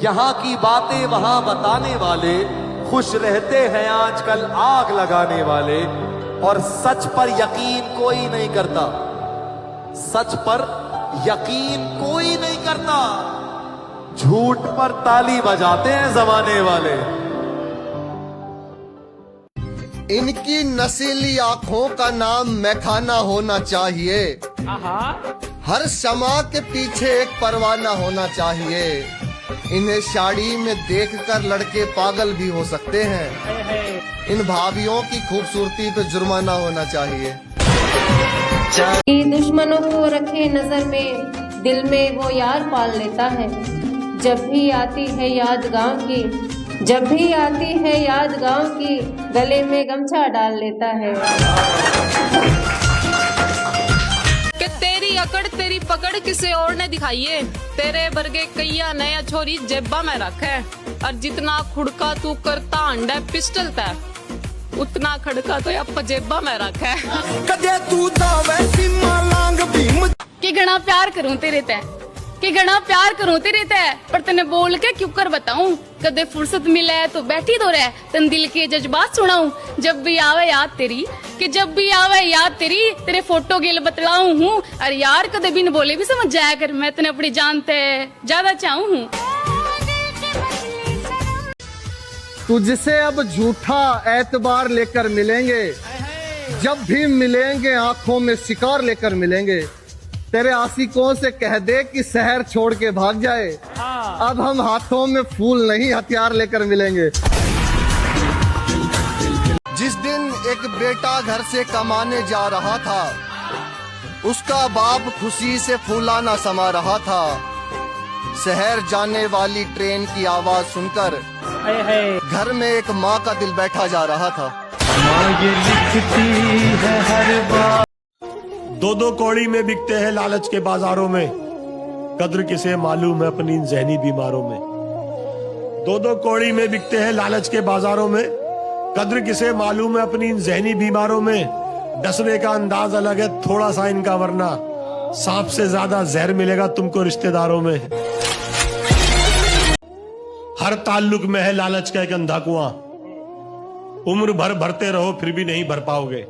यहाँ की बातें वहां बताने वाले, खुश रहते हैं आजकल आग लगाने वाले। और सच पर यकीन कोई नहीं करता, सच पर यकीन कोई नहीं करता, झूठ पर ताली बजाते हैं जमाने वाले। इनकी नसीली आंखों का नाम मैखाना होना चाहिए। हर शमा के पीछे एक परवाना होना चाहिए। इन्हें साड़ी में देखकर लड़के पागल भी हो सकते हैं। इन भाभियों की खूबसूरती पे जुर्माना होना चाहिए। दुश्मनों को रखे नजर में, दिल में वो यार पाल लेता है। जब भी आती है याद गांव की, जब भी आती है याद गांव की, गले में गमछा डाल लेता है। कि तेरी अकड़ तेरी पकड़ किसी और ने दिखाई है। तेरे बरगे कैया नया छोरी जेबा में रखे, और जितना खुड़का तू करता अंडा पिस्टल तय, उतना खड़का तो आप जेबा में रखे। कदे तू वैसी मालांग भीम कि घना प्यार करूं तेरे ते, कि घना प्यार करूं तेरे ते, पर तने बोल के क्यों कर बताऊं। कदे फुर्सत मिले तो बैठी तो रह, तन दिल के जज्बात सुनाऊं। जब भी आवे याद तेरी, कि जब भी आवे याद तेरी, तेरे फोटो गिल बतलाऊं हूँ। अरे यार कदे बिन बोले भी समझ जाया कर, मैं तने अपनी जान ते ज्यादा चाहूं हूँ। तुझसे अब झूठा एतबार लेकर मिलेंगे, जब भी मिलेंगे आंखों में शिकार लेकर मिलेंगे। तेरे आशिकों से कह दे कि शहर छोड़ के भाग जाए, अब हम हाथों में फूल नहीं हथियार लेकर मिलेंगे। जिस दिन एक बेटा घर से कमाने जा रहा था, उसका बाप खुशी से फूलाना समा रहा था। शहर जाने वाली ट्रेन की आवाज सुनकर घर में एक माँ का दिल बैठा जा रहा था। माँ ये लिखती है हर बार। दो दो कौड़ी में बिकते हैं लालच के बाजारों में, कद्र किसे मालूम है अपनी जहनी बीमारों में। दो दो कौड़ी में बिकते हैं लालच के बाजारों में, कद्र किसे मालूम है अपनी जहनी बीमारों में। डसने का अंदाज अलग है थोड़ा सा इनका, वरना सांप से ज्यादा जहर मिलेगा तुमको रिश्तेदारों में। हर ताल्लुक में है लालच का एक अंधा कुआं, उम्र भर भरते रहो फिर भी नहीं भर पाओगे।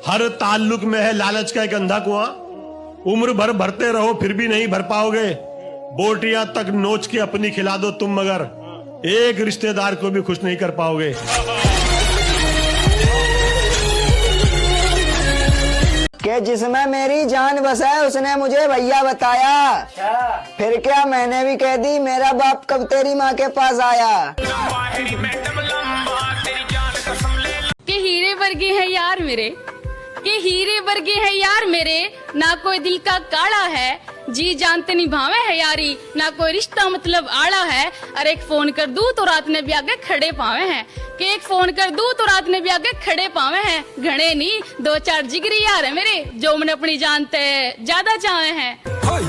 हर ताल्लुक में है लालच का एक अंधा कुआं, उम्र भर भरते रहो फिर भी नहीं भर पाओगे। बोटियां तक नोच के अपनी खिला दो तुम, मगर एक रिश्तेदार को भी खुश नहीं कर पाओगे। कि जिसमें मेरी जान बसा है उसने मुझे भैया बताया। फिर क्या मैंने भी कह दी मेरा बाप कब तेरी माँ के पास आया। कि हीरे वर्गे है यार मेरे, कि हीरे वर्गे है यार मेरे, ना कोई दिल का काला है, जी जानते निभावे है यारी, ना कोई रिश्ता मतलब आड़ा है। अरे एक फोन कर दूं तो रात ने भी आगे खड़े पावे हैं, कि एक फोन कर दूं तो रात ने भी आगे खड़े पावे हैं। घने नहीं दो चार जिगरी यार है मेरे, जो मैंने अपनी जानते ज्यादा चाहे हैं।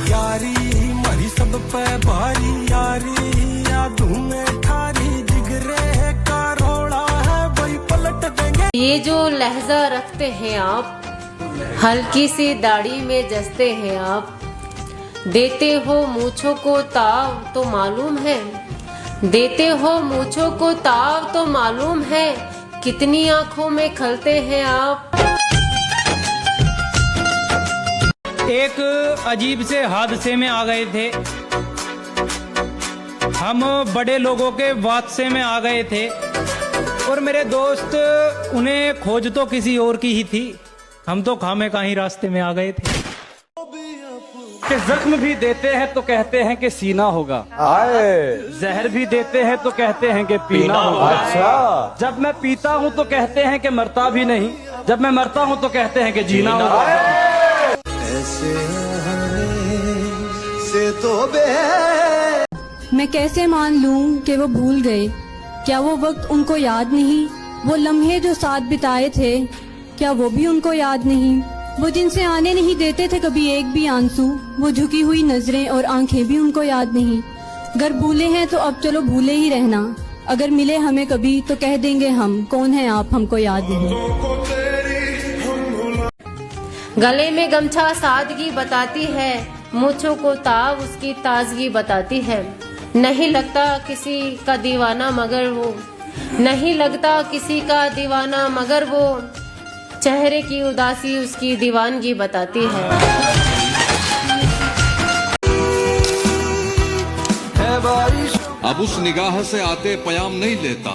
यारी मरी सब पे भारी यारी, यादों में ठारी जिगरे का रोड़ा है वही पलट देंगे। ये जो लहजा रखते हैं आप, हल्की सी दाढ़ी में जसते हैं आप, देते हो मूंछों को ताव तो मालूम है, देते हो मूंछों को ताव तो मालूम है, कितनी आंखों में खलते हैं आप। एक अजीब से हादसे में आ गए थे हम, बड़े लोगों के वादसे में आ गए थे, और मेरे दोस्त उन्हें खोज तो किसी और की ही थी, हम तो खामे का ही रास्ते में आ गए थे। कि जख्म भी देते हैं तो कहते हैं कि सीना होगा, जहर भी देते हैं तो कहते हैं कि पीना होगा। अच्छा, जब मैं पीता हूँ तो कहते हैं कि मरता भी नहीं, जब मैं मरता हूँ तो कहते हैं कि जीना होगा। ऐसे से तो मैं कैसे मान लूं कि वो भूल गए, क्या वो वक्त उनको याद नहीं, वो लम्हे जो साथ बिताए थे क्या वो भी उनको याद नहीं, वो जिनसे आने नहीं देते थे कभी एक भी आंसू, वो झुकी हुई नजरें और आंखें भी उनको याद नहीं। अगर भूले हैं तो अब चलो भूले ही रहना, अगर मिले हमें कभी तो कह देंगे हम कौन है आप, हमको याद नहीं। गले में गमछा सादगी बताती है, मूंछों को ताव उसकी ताजगी बताती है। नहीं लगता किसी का दीवाना मगर वो, नहीं लगता किसी का दीवाना मगर वो, चेहरे की उदासी उसकी दीवानगी बताती है। अब उस निगाह से आते पयाम नहीं लेता,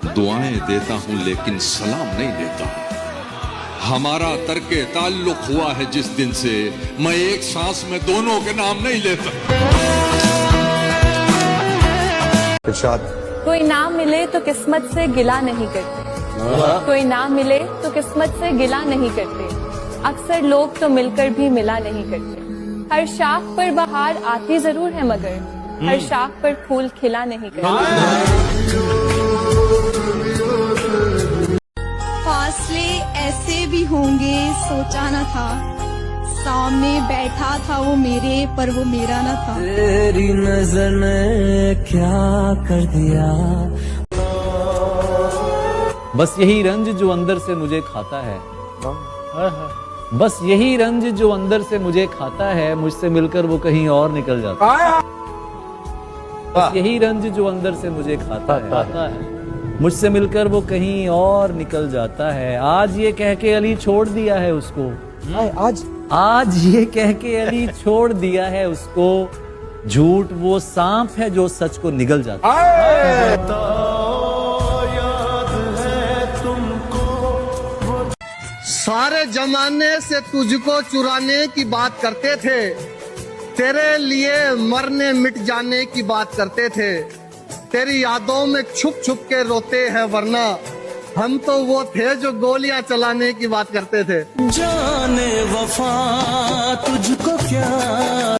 दुआएं देता हूं लेकिन सलाम नहीं देता। हमारा तर्के ताल्लुक हुआ है जिस दिन से, मैं एक सांस में दोनों के नाम नहीं लेता। कोई ना मिले तो किस्मत से गिला नहीं करते, कोई ना मिले तो किस्मत से गिला नहीं करते, अक्सर लोग तो मिलकर भी मिला नहीं करते। हर शाख पर बहार आती जरूर है मगर हर शाख पर फूल खिला नहीं करते। फासले ऐसे भी होंगे सोचा न था, सामने बैठा था वो मेरे पर वो मेरा न था। तेरी नजर ने क्या कर दिया। बस यही रंज जो अंदर से मुझे खाता है, बस यही रंज जो अंदर से मुझे खाता है, मुझसे मिलकर वो कहीं और निकल जाता है। बस यही रंज जो अंदर से मुझे खाता है, मुझसे मिलकर वो कहीं और निकल जाता है। आज ये कह के अली छोड़ दिया है उसको, आज ये कह के अली छोड़ दिया है उसको, झूठ वो सांप है जो सच को निगल जाता है। सारे जमाने से तुझको चुराने की बात करते थे, तेरे लिए मरने मिट जाने की बात करते थे, तेरी यादों में छुप छुप के रोते हैं वरना हम तो वो थे जो गोलियां चलाने की बात करते थे। जाने वफा तुझको क्या